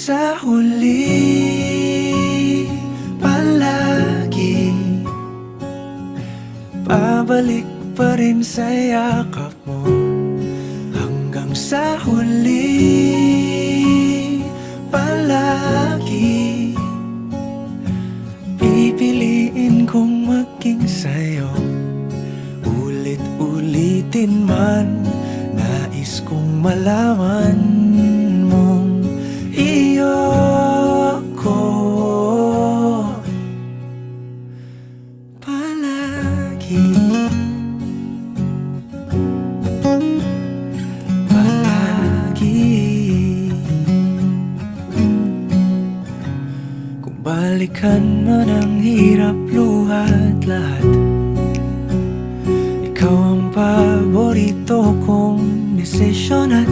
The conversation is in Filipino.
sa huli, palagi babalik pa rin sa yakap mo. Hanggang sa huli, palagi pipiliin kong maging sa'yo. Ulit-ulitin man, nais kong malaman mong iyo ko palagi. Kung balikan man ang hirap, luha at lahat, ikaw ang paborito kong desisyon at